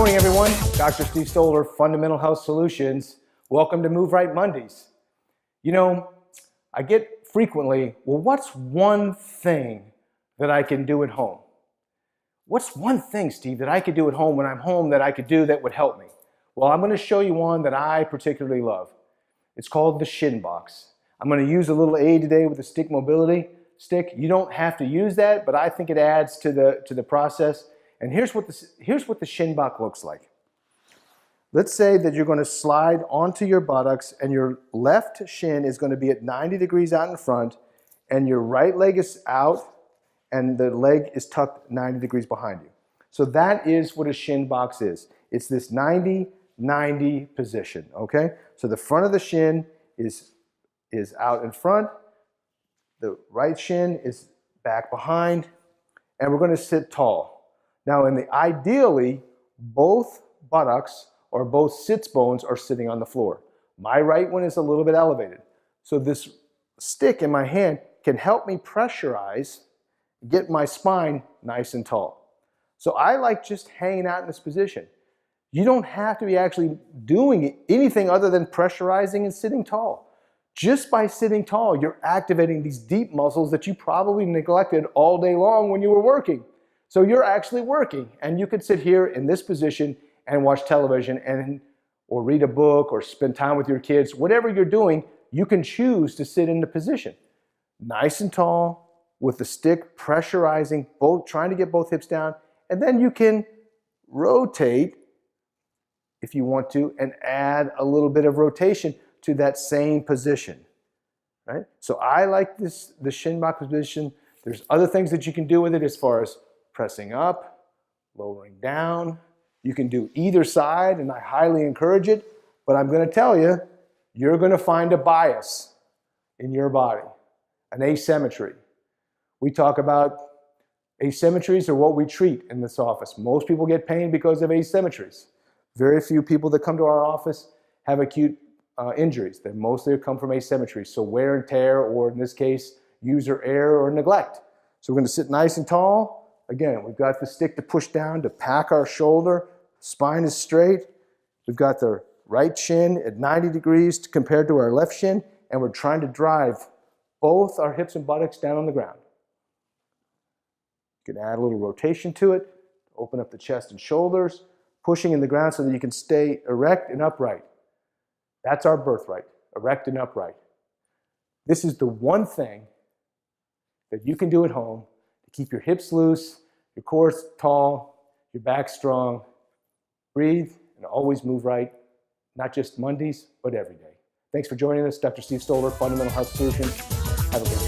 morning, everyone. Dr. Steve Stohler, Fundamental Health Solutions. Welcome to Move Right Mondays. You know, I get frequently, well, what's one thing that I can do at home? What's one thing, Steve, that I could do at home when I'm home that I could do that would help me? Well, I'm going to show you one that I particularly love. It's called the Shin box. I'm going to use a little aid today with the StickMobility stick. You don't have to use that, but I think it adds to the process. And here's what the Shin box looks like. Let's say that you're going to slide onto your buttocks and your left shin is going to be at 90 degrees out in front and your right leg is out and the leg is tucked 90 degrees behind you. So that is what a shin box is. It's this 90-90 position, okay? So the front of the shin is out in front, the right shin is back behind, and we're going to sit tall. Now, ideally, both buttocks or both sits bones are sitting on the floor. My right one is a little bit elevated. So this stick in my hand can help me pressurize, get my spine nice and tall. So I like just hanging out in this position. You don't have to be actually doing anything other than pressurizing and sitting tall. Just by sitting tall, you're activating these deep muscles that you probably neglected all day long when you were working. So you're actually working, and you could sit here in this position and watch television or read a book or spend time with your kids. Whatever you're doing, you can choose to sit in the position. Nice and tall, with the stick pressurizing, trying to get both hips down, and then you can rotate if you want to and add a little bit of rotation to that same position. Right? So I like the shin box position. There's other things that you can do with it as far as pressing up, lowering down. You can do either side, and I highly encourage it, but I'm going to tell you, you're going to find a bias in your body, an asymmetry. We talk about asymmetries are what we treat in this office. Most people get pain because of asymmetries. Very few people that come to our office have acute injuries. They mostly come from asymmetries, so wear and tear, or in this case, user error or neglect. So we're going to sit nice and tall. Again, we've got the stick to push down to pack our shoulder. Spine is straight. We've got the right shin at 90 degrees compared to our left shin, and we're trying to drive both our hips and buttocks down on the ground. You can add a little rotation to it, open up the chest and shoulders, pushing in the ground so that you can stay erect and upright. That's our birthright, erect and upright. This is the one thing that you can do at home to keep your hips loose, your core tall, your back strong. Breathe and always move right, not just Mondays, but every day. Thanks for joining us. Dr. Steve Stohler, Fundamental Health Solutions. Have a good day.